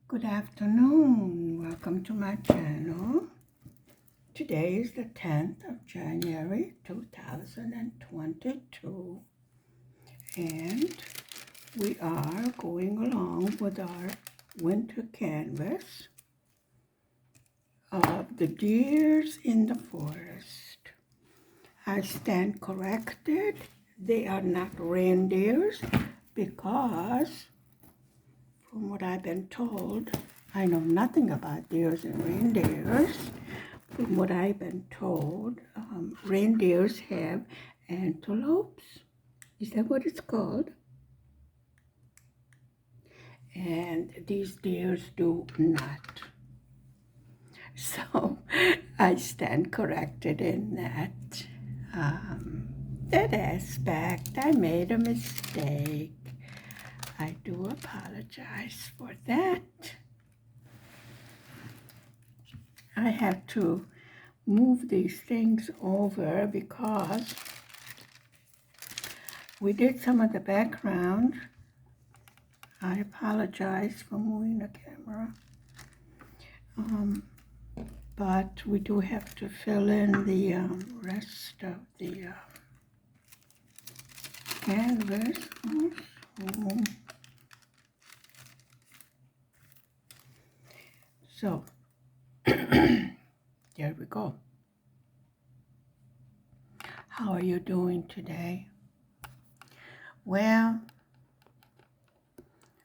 Good afternoon. Welcome to my channel. Today is the 10th of January 2022 and we are going along with our winter canvas of the deers in the forest. I stand corrected. They are not reindeers because from what I've been told, I know nothing about deers and reindeers. From what I've been told, reindeers have antelopes. Is that what it's called? And these deers do not. So I stand corrected in that aspect. I made a mistake. I do apologize for that. I have to move these things over because we did some of the background. I apologize for moving the camera. But we do have to fill in the rest of the canvas. So, there we go. How are you doing today? Well,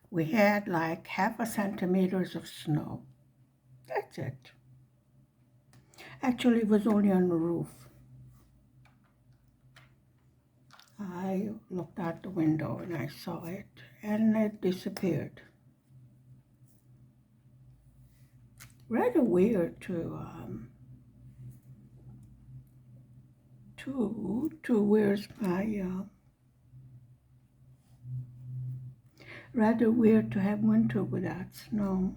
we had like 0.5 centimeters of snow. That's it. Actually, it was only on the roof. I looked out the window and I saw it, and it disappeared. Rather weird where's my rather weird to have winter without snow.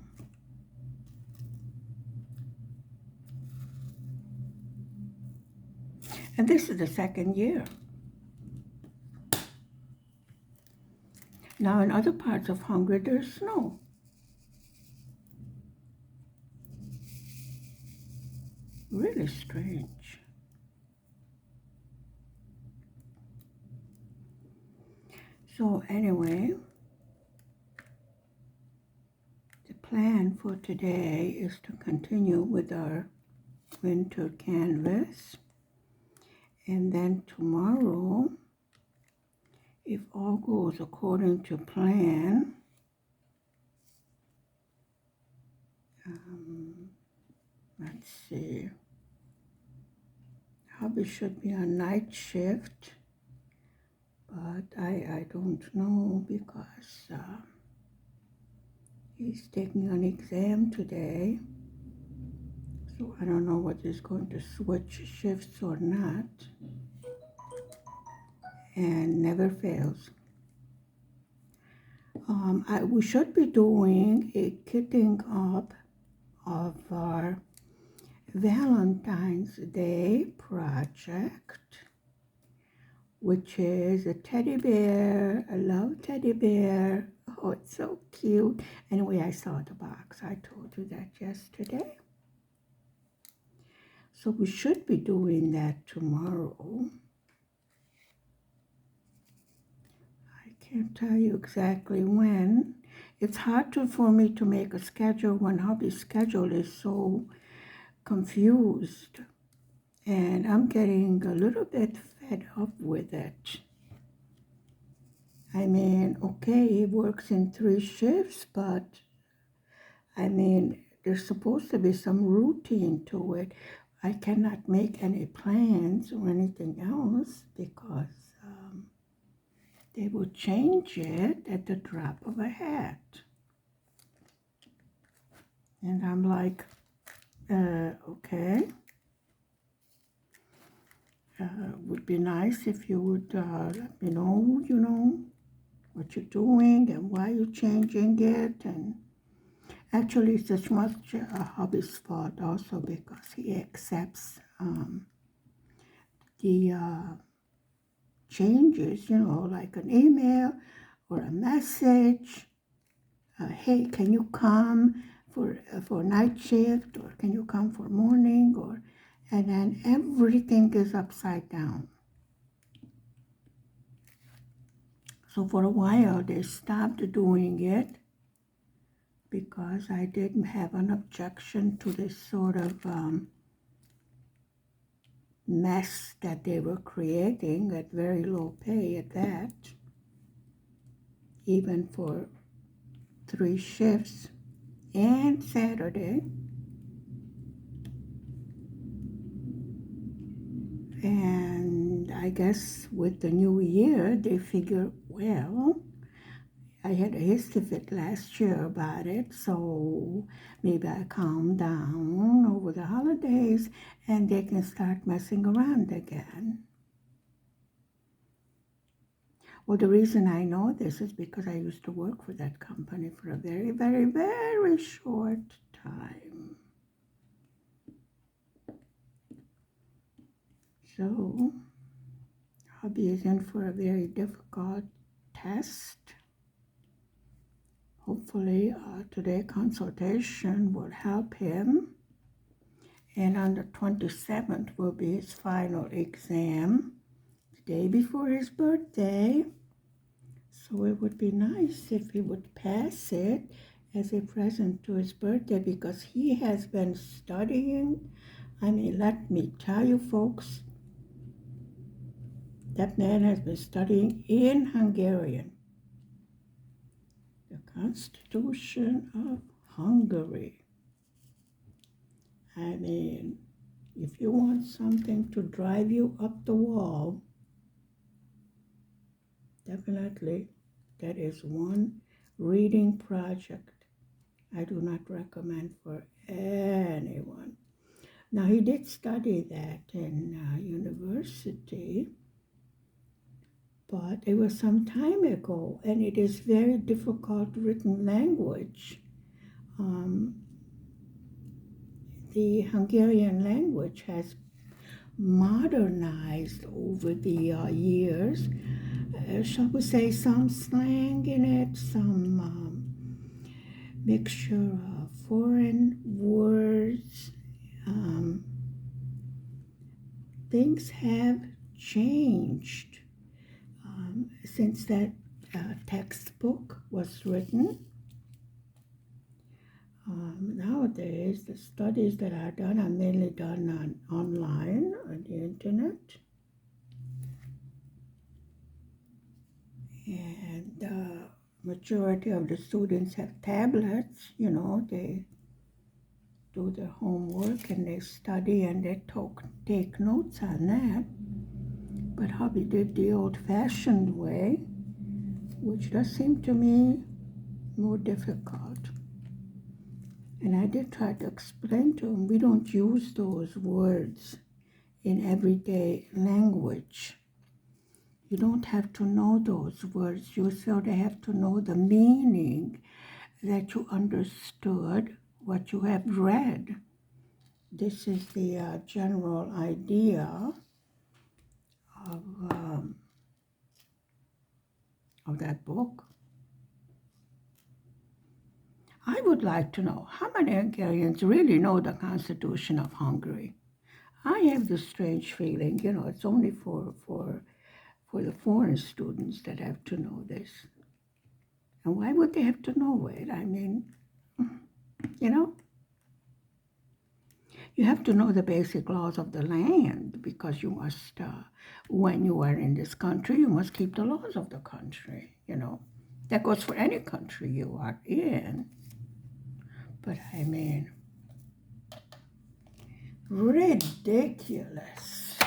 And this is the second year. Now in other parts of Hungary there's snow. Really strange. So anyway, the plan for today is to continue with our winter canvas. And then tomorrow, if all goes according to plan, let's see, hubby should be on night shift, but I don't know because he's taking an exam today, so I don't know whether he's going to switch shifts or not, and never fails. We should be doing a kitting up of our Valentine's Day project, which is a teddy bear, a love teddy bear. Oh, it's so cute. Anyway, I saw the box. I told you that yesterday. So we should be doing that tomorrow. I can't tell you exactly when. It's hard for me to make a schedule when hubby's schedule is so confused. And I'm getting a little bit fed up with it. I mean, okay, he works in 3 shifts, but I mean, there's supposed to be some routine to it. I cannot make any plans or anything else because they will change it at the drop of a hat. And I'm like, okay. Would be nice if you would let me know, what you're doing and why you're changing it. And actually, it's as much hubby's fault also because he accepts the changes, like an email or a message. hey, can you come for night shift, or can you come for morning, or and then everything is upside down. So for a while they stopped doing it because I didn't have an objection to this sort of mess that they were creating at very low pay at that, even for 3 shifts and Saturday. And I guess with the new year, they figure, well, I had a history fit last year about it, so maybe I calm down over the holidays and they can start messing around again. Well, the reason I know this is because I used to work for that company for a very, very, very short time. So, hubby is in for a very difficult test. Hopefully, today's consultation will help him. And on the 27th will be his final exam, the day before his birthday. So it would be nice if he would pass it as a present to his birthday, because he has been studying. I mean, let me tell you folks, that man has been studying in Hungarian, the Constitution of Hungary. I mean, if you want something to drive you up the wall, definitely that is one reading project I do not recommend for anyone. Now, he did study that in university, but it was some time ago, and it is very difficult written language. The Hungarian language has modernized over the years. Shall we say some slang in it, some mixture of foreign words. Things have changed since that textbook was written. Nowadays, the studies that are done are mainly done online, on the internet. And the majority of the students have tablets, they do their homework and they study and they take notes on that. But hubby did the old-fashioned way, which does seem to me more difficult. And I did try to explain to him, we don't use those words in everyday language. You don't have to know those words. You sort of have to know the meaning, that you understood what you have read. This is the general idea of that book. I would like to know how many Hungarians really know the Constitution of Hungary. I have this strange feeling, it's only for the foreign students that have to know this. And why would they have to know it? I mean, you have to know the basic laws of the land, because you must, when you are in this country, you must keep the laws of the country, That goes for any country you are in. But I mean, ridiculous.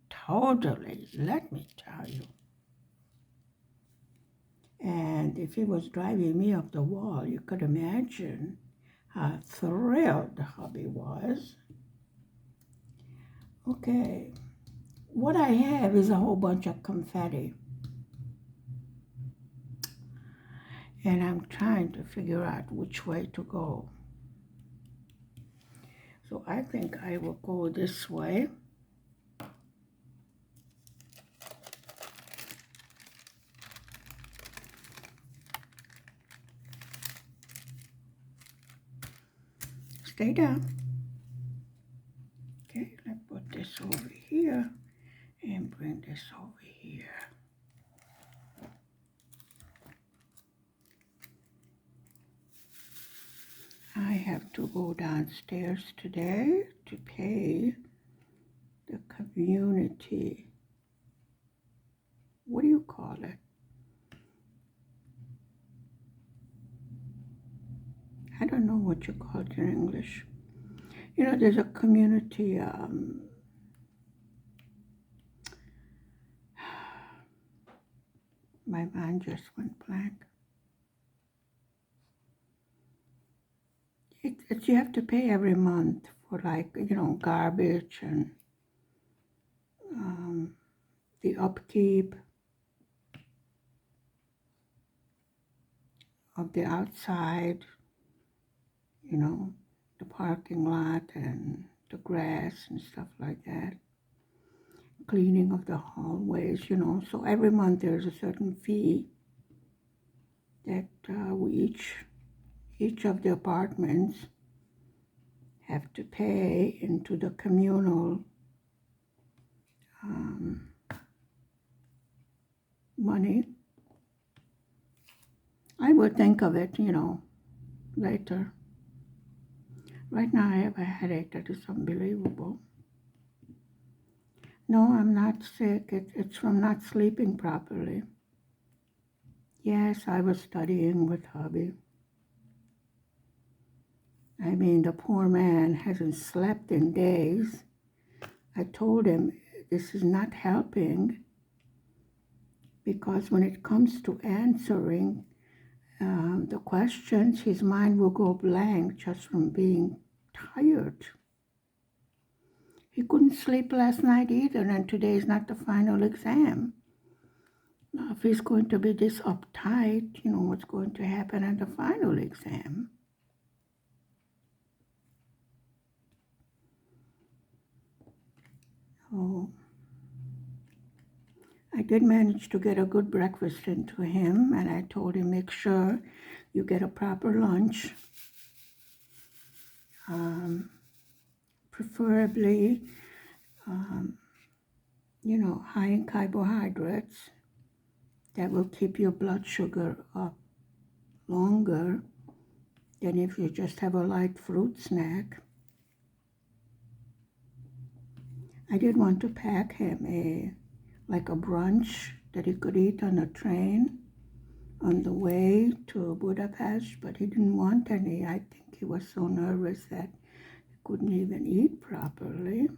Totally, let me tell you. And if it was driving me up the wall, you could imagine how thrilled hubby was. Okay, what I have is a whole bunch of confetti. And I'm trying to figure out which way to go. So I think I will go this way. stay down. Okay, let's put this over here and bring this over here. I have to go downstairs today to pay the community. What do you call it? I don't know what you call it in English. You know, there's a community, my mind just went blank. It's you have to pay every month for, like, you know, garbage and the upkeep of the outside, you know, the parking lot and the grass and stuff like that. Cleaning of the hallways, you know. So every month there's a certain fee that we each of the apartments have to pay into the communal money. I will think of it, you know, later. Right now I have a headache that is unbelievable. No, I'm not sick. It's from not sleeping properly. Yes, I was studying with hubby. I mean, the poor man hasn't slept in days. I told him this is not helping because when it comes to answering the questions, his mind will go blank just from being tired. He couldn't sleep last night either, and today is not the final exam. Now, if he's going to be this uptight, you know what's going to happen at the final exam. Oh, I did manage to get a good breakfast into him, and I told him, make sure you get a proper lunch. Preferably, you know, high in carbohydrates that will keep your blood sugar up longer than if you just have a light fruit snack. I did want to pack him like a brunch that he could eat on a train on the way to Budapest, but he didn't want any. I think he was so nervous that he couldn't even eat properly.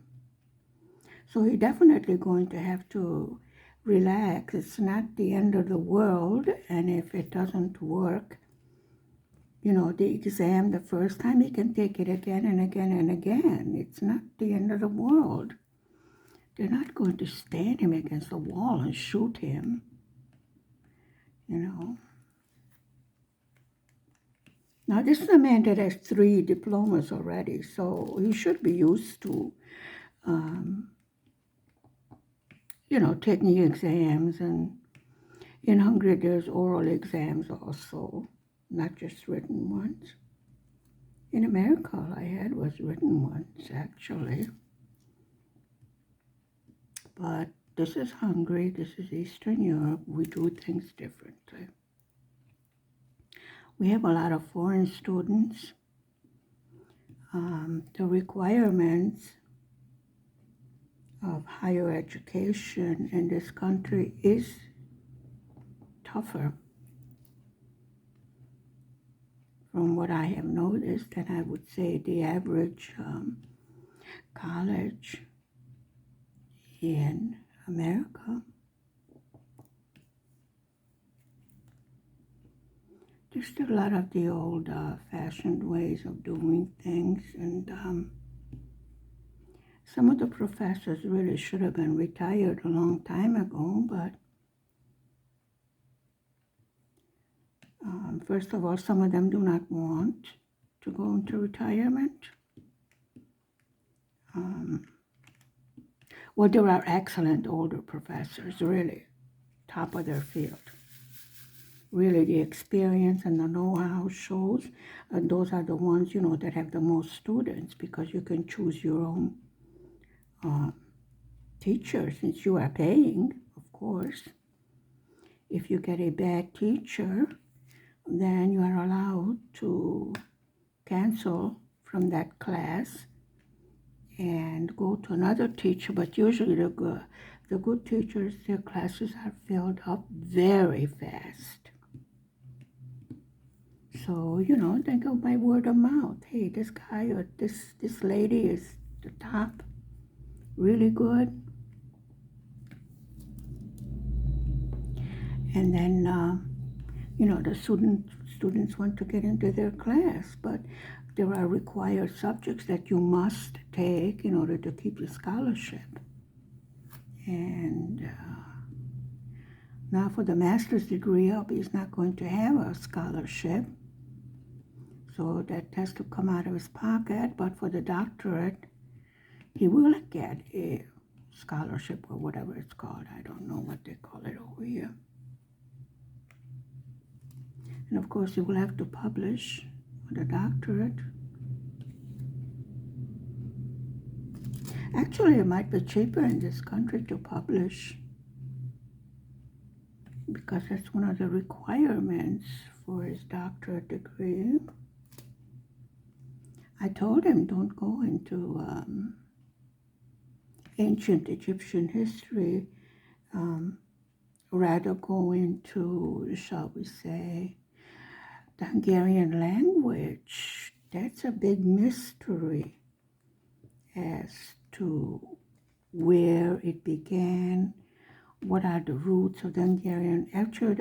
So he's definitely going to have to relax. It's not the end of the world, and if it doesn't work, you know, the exam the first time, he can take it again and again and again. It's not the end of the world. They're not going to stand him against the wall and shoot him, you know. Now, this is a man that has 3 diplomas already, so he should be used to, you know, taking exams. And in Hungary, there's oral exams also, not just written ones. In America, all I had was written ones, actually. But this is Hungary, this is Eastern Europe. We do things differently. We have a lot of foreign students. The requirements of higher education in this country is tougher. From what I have noticed, and I would say the average college in America, there's still a lot of the old fashioned ways of doing things, and some of the professors really should have been retired a long time ago, but first of all, some of them do not want to go into retirement. Well, there are excellent older professors, really, top of their field. really the experience and the know-how shows. And those are the ones, that have the most students, because you can choose your own teacher since you are paying, of course. If you get a bad teacher, then you are allowed to cancel from that class and go to another teacher. But usually the good teachers, their classes are filled up very fast. So, they go by word of mouth. Hey, this guy or this lady is the top, really good. And then, the students want to get into their class, but there are required subjects that you must take in order to keep your scholarship. And now for the master's degree, Albie is not going to have a scholarship. So that has to come out of his pocket. But for the doctorate, he will get a scholarship or whatever it's called. I don't know what they call it over here. And of course, he will have to publish for the doctorate. Actually, it might be cheaper in this country to publish, because that's one of the requirements for his doctorate degree. I told him, don't go into ancient Egyptian history, rather go into, shall we say, the Hungarian language. That's a big mystery as to where it began, what are the roots of the Hungarian. Actually,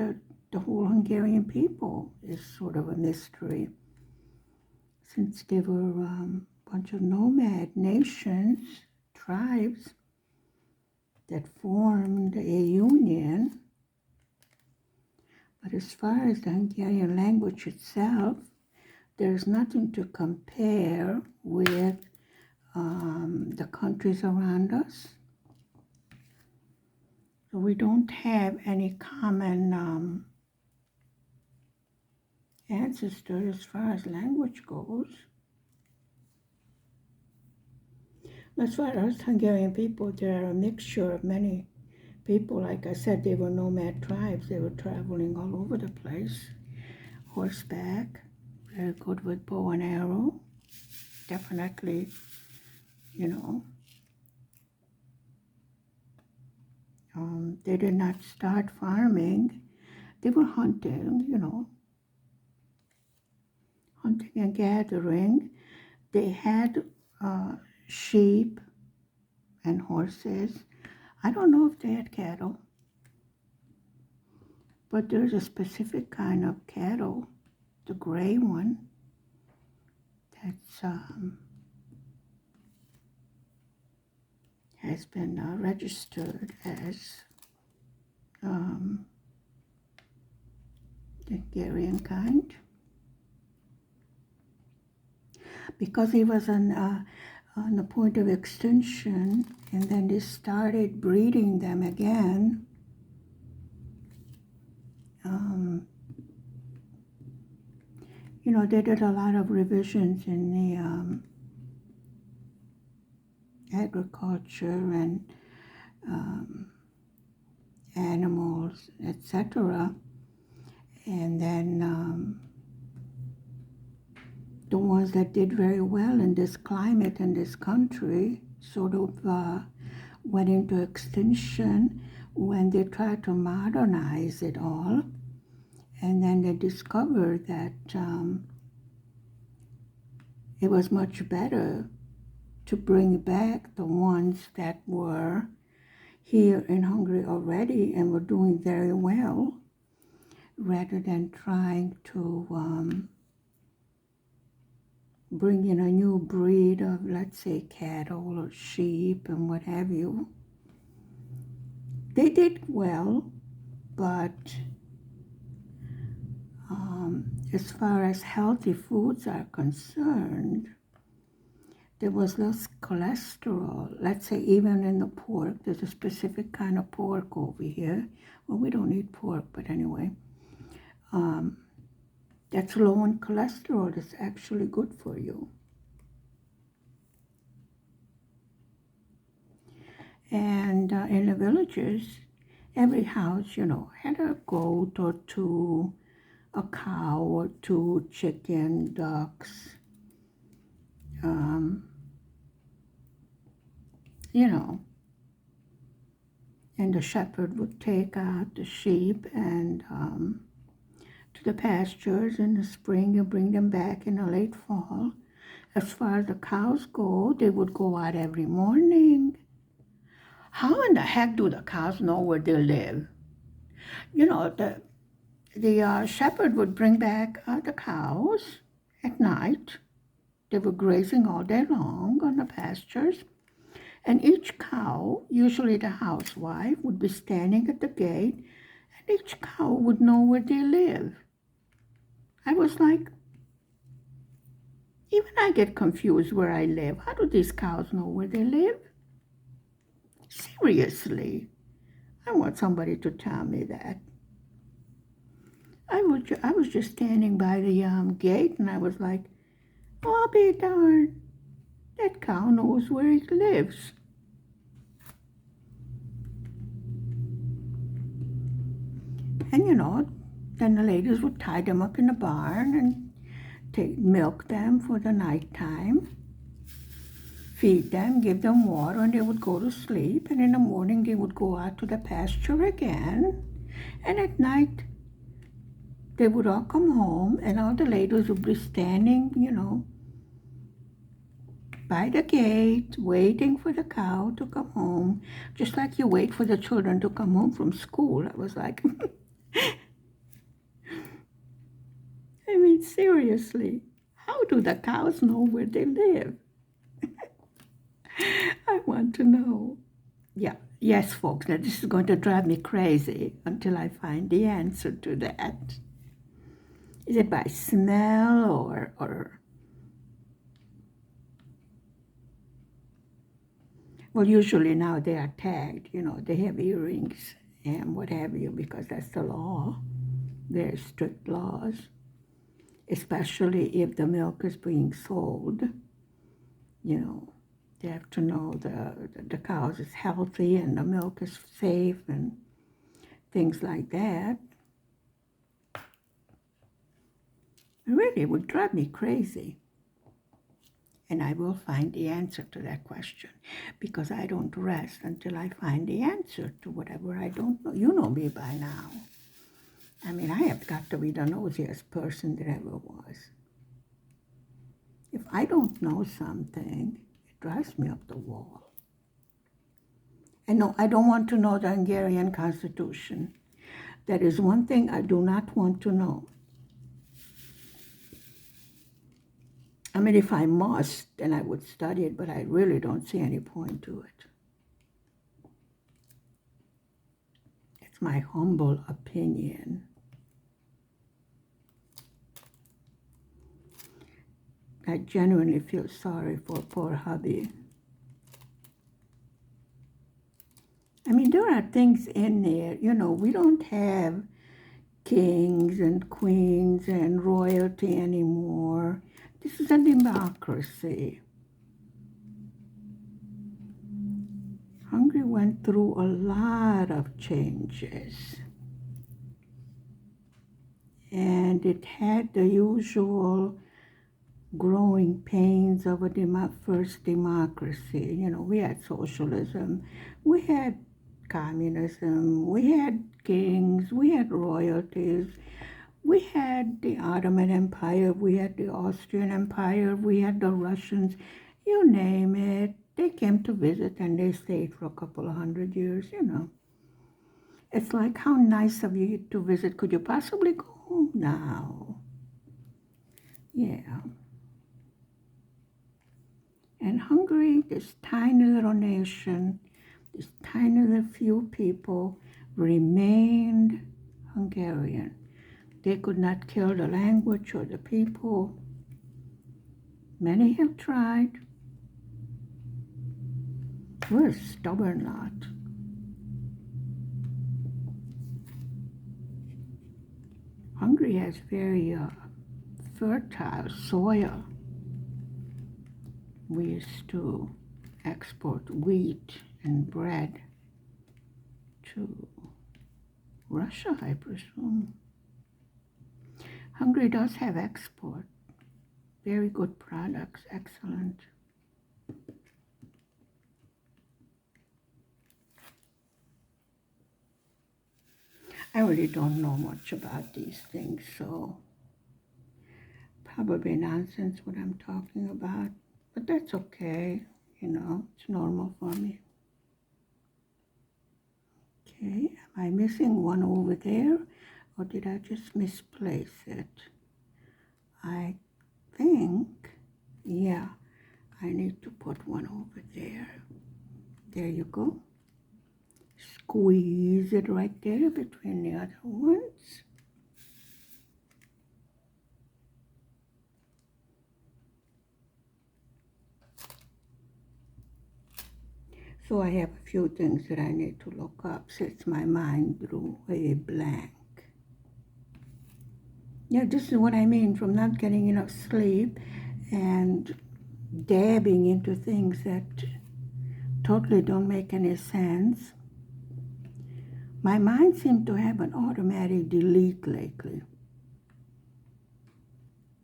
the whole Hungarian people is sort of a mystery, since they were a bunch of nomad nations, tribes, that formed a union. But as far as the Hungarian language itself, there's nothing to compare with the countries around us. So we don't have any common ancestors as far as language goes. As far as Hungarian people, there are a mixture of many people. Like I said, they were nomad tribes. They were traveling all over the place. Horseback, very good with bow and arrow. Definitely, they did not start farming. They were hunting, hunting and gathering. They had sheep and horses. I don't know if they had cattle, but there's a specific kind of cattle, the gray one, that's has been registered as the Hungarian kind, because he was on the point of extinction, and then they started breeding them again. They did a lot of revisions in the agriculture and animals, etc. And then the ones that did very well in this climate in this country sort of went into extinction when they tried to modernize it all. And then they discovered that it was much better to bring back the ones that were here in Hungary already and were doing very well, rather than trying to bring in a new breed of, let's say, cattle or sheep and what have you. They did well, but as far as healthy foods are concerned, there was less cholesterol. Let's say even in the pork, there's a specific kind of pork over here. Well, we don't eat pork, but anyway. that's low in cholesterol. It's actually good for you. And in the villages, every house, had a goat or two, a cow or two, chicken, ducks, um, and the shepherd would take out the sheep and to the pastures in the spring and bring them back in the late fall. As far as the cows go, they would go out every morning. How in the heck do the cows know where they live? The shepherd would bring back the cows at night. They were grazing all day long on the pastures. And each cow, usually the housewife, would be standing at the gate, and each cow would know where they live. I was like, even I get confused where I live. How do these cows know where they live? Seriously, I want somebody to tell me that. I was just standing by the gate, and I was like, oh, I'll be darned. That cow knows where it lives. And then the ladies would tie them up in the barn and milk them for the night time, feed them, give them water, and they would go to sleep. And in the morning, they would go out to the pasture again. And at night, they would all come home, and all the ladies would be standing, by the gate, waiting for the cow to come home, just like you wait for the children to come home from school. I was like, I mean, seriously, how do the cows know where they live? I want to know. Yeah, yes, folks, now this is going to drive me crazy until I find the answer to that. Is it by smell or well, usually now they are tagged, they have earrings and what have you, because that's the law. Very strict laws, especially if the milk is being sold. They have to know the cows is healthy and the milk is safe and things like that. Really, it would drive me crazy. And I will find the answer to that question, because I don't rest until I find the answer to whatever I don't know. You know me by now. I mean, I have got to be the nosiest person there ever was. If I don't know something, it drives me up the wall. And no, I don't want to know the Hungarian Constitution. That is one thing I do not want to know. I mean, if I must, then I would study it, but I really don't see any point to it. It's my humble opinion. I genuinely feel sorry for poor hubby. I mean, there are things in there, we don't have kings and queens and royalty anymore. This is a democracy. Hungary went through a lot of changes. And it had the usual growing pains of a first democracy. We had socialism, we had communism, we had kings, we had royalties, we had the Ottoman Empire, we had the Austrian Empire, we had the Russians, you name it. They came to visit and they stayed for a couple of 100 years, It's like, how nice of you to visit. Could you possibly go home now? Yeah. And Hungary, this tiny little nation, this tiny little few people remained Hungarian. They could not kill the language or the people. Many have tried. We're a stubborn lot. Hungary Hungary has very fertile soil. We used to export wheat and bread to Russia, I presume. Hungary does have export. Very good products, excellent. I really don't know much about these things, so probably nonsense what I'm talking about, but that's okay, it's normal for me. Okay, am I missing one over there, or did I just misplace it? I think, yeah, I need to put one over there. There you go. Squeeze it right there between the other ones. So I have a few things that I need to look up since my mind drew a blank. Yeah, this is what I mean from not getting enough sleep and dabbing into things that totally don't make any sense. My mind seemed to have an automatic delete lately.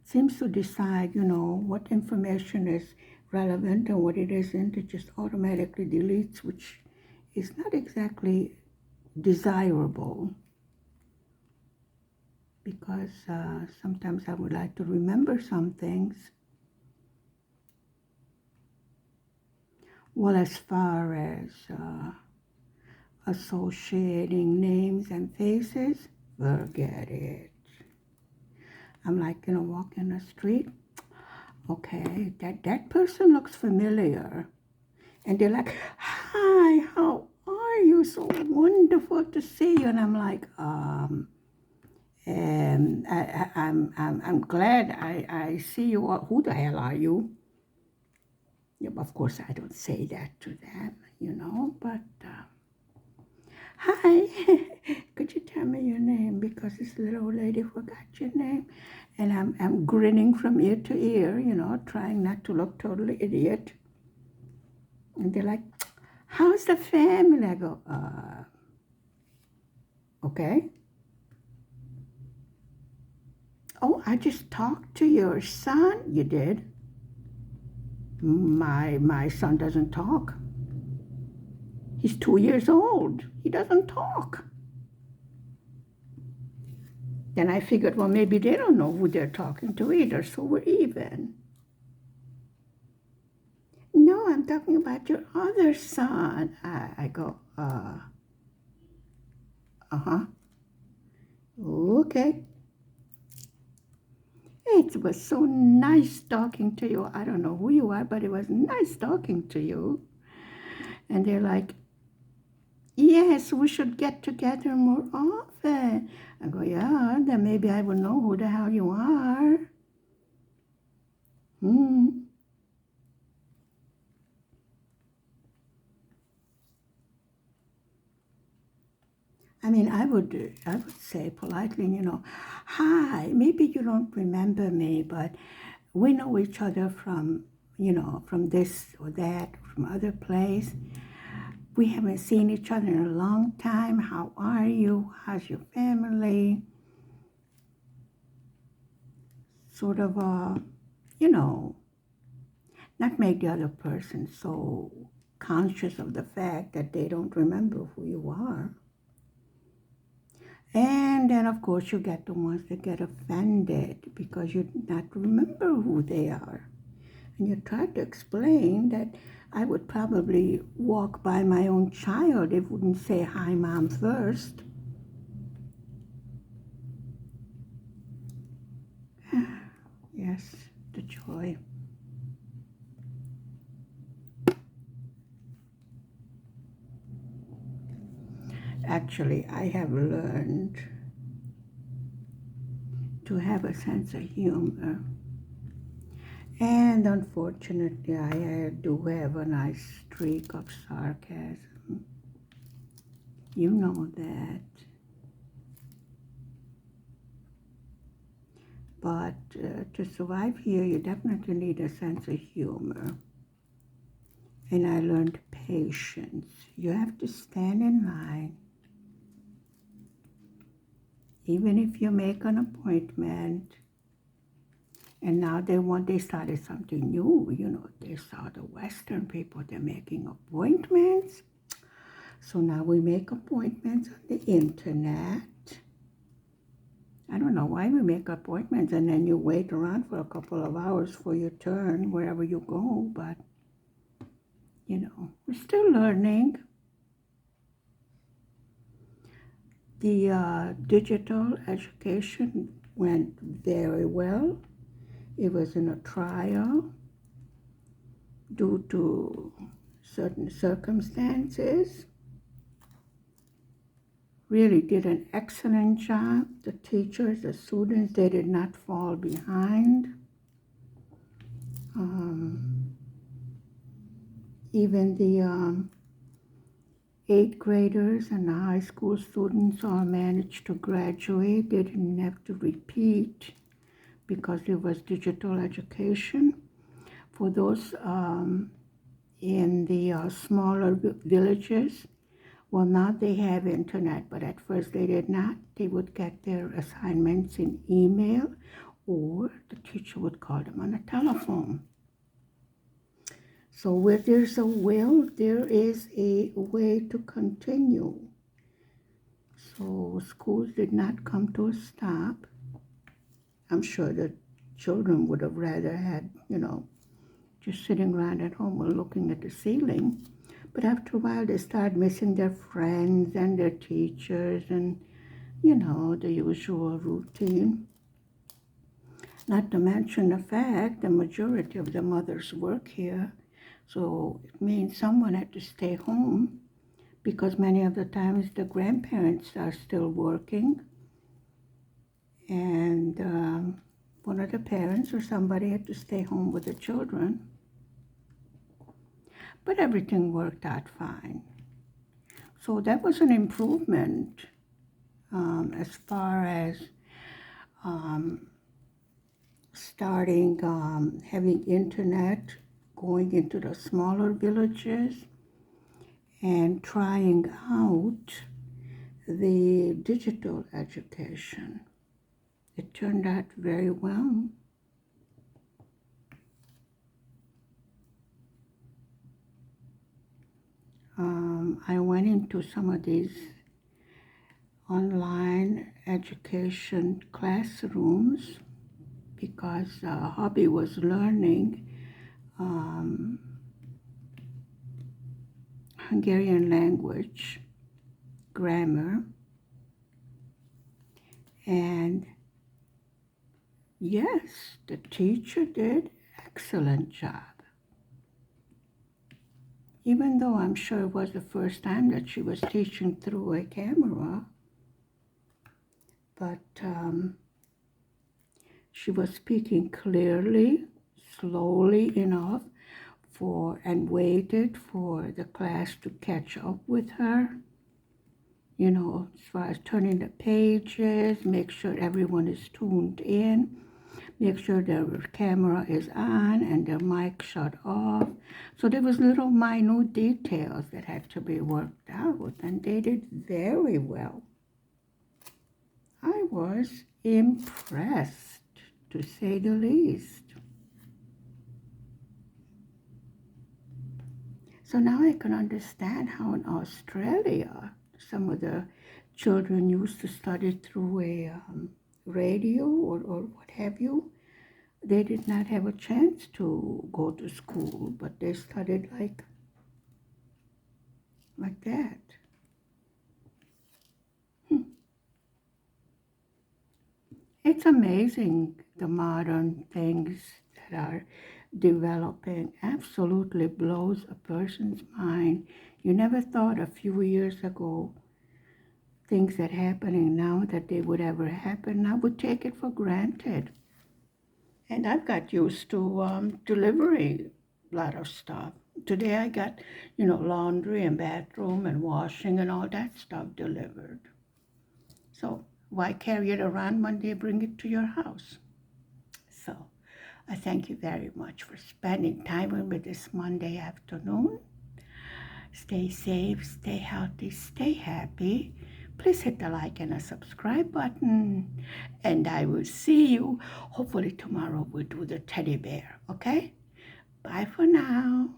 Seems to decide, what information is relevant and what it isn't. It just automatically deletes, which is not exactly desirable, because sometimes I would like to remember some things. Well, as far as associating names and faces, forget it. I'm like, walking the street. Okay, that person looks familiar. And they're like, hi, how are you? So wonderful to see you. And I'm like, I'm glad I see you. Who the hell are you? Yeah, of course, I don't say that to them, but hi, could you tell me your name? Because this little old lady forgot your name. And I'm grinning from ear to ear, trying not to look totally idiot. And they're like, how's the family? I go, okay. Oh, I just talked to your son. You did? My son doesn't talk. He's 2 years old. He doesn't talk. Then I figured, well, maybe they don't know who they're talking to either, so we're even. No, I'm talking about your other son. I go, uh-huh. Okay. It was so nice talking to you. I don't know who you are, but it was nice talking to you. And they're like, yes, we should get together more often. I go, yeah, then maybe I will know who the hell you are. I mean, I would say politely, hi, maybe you don't remember me, but we know each other from, from this or that, from other place. We haven't seen each other in a long time. How are you? How's your family? Sort of, not make the other person so conscious of the fact that they don't remember who you are. And then, of course, you get the ones that get offended because you not remember who they are. And you try to explain that I would probably walk by my own child. It wouldn't say, hi, Mom, first. Yes, the joy. Actually, I have learned to have a sense of humor. And unfortunately, I do have a nice streak of sarcasm. You know that. But to survive here, you definitely need a sense of humor. And I learned patience. You have to stand in line. Even if you make an appointment, and now they started something new, they saw the Western people, they're making appointments. So now we make appointments on the internet. I don't know why we make appointments and then you wait around for a couple of hours for your turn wherever you go, but we're still learning. The digital education went very well. It was in a trial due to certain circumstances. Really did an excellent job. The teachers, the students, they did not fall behind. Even the 8th graders and the high school students all managed to graduate. They didn't have to repeat because it was digital education. For those in the smaller villages, well, now they have internet, but at first they did not. They would get their assignments in email, or the teacher would call them on the telephone. So where there's a will, there is a way to continue. So schools did not come to a stop. I'm sure the children would have rather had, just sitting around at home or looking at the ceiling. But after a while, they start missing their friends and their teachers and, the usual routine. Not to mention the fact the majority of the mothers work here. So it means someone had to stay home because many of the times the grandparents are still working. And one of the parents or somebody had to stay home with the children. But everything worked out fine. So that was an improvement as far as starting having internet, going into the smaller villages, and trying out the digital education. It turned out very well. I went into some of these online education classrooms because hubby was learning Hungarian language, grammar, and yes, the teacher did excellent job. Even though I'm sure it was the first time that she was teaching through a camera, but she was speaking clearly, slowly enough and waited for the class to catch up with her. As far as turning the pages, make sure everyone is tuned in, make sure their camera is on and their mic shut off. So there was little minute details that had to be worked out, and they did very well. I was impressed, to say the least. So now I can understand how in Australia some of the children used to study through a radio or what have you. They did not have a chance to go to school, but they studied like that. It's amazing the modern things that are developing. Absolutely blows a person's mind. You never thought a few years ago things that are happening now that they would ever happen. I would take it for granted. And I've got used to delivering a lot of stuff. Today I got, laundry and bathroom and washing and all that stuff delivered. So why carry it around when they bring it to your house? So I thank you very much for spending time with me this Monday afternoon. Stay safe, stay healthy, stay happy. Please hit the like and a subscribe button. And I will see you. Hopefully tomorrow we'll do the teddy bear, okay? Bye for now.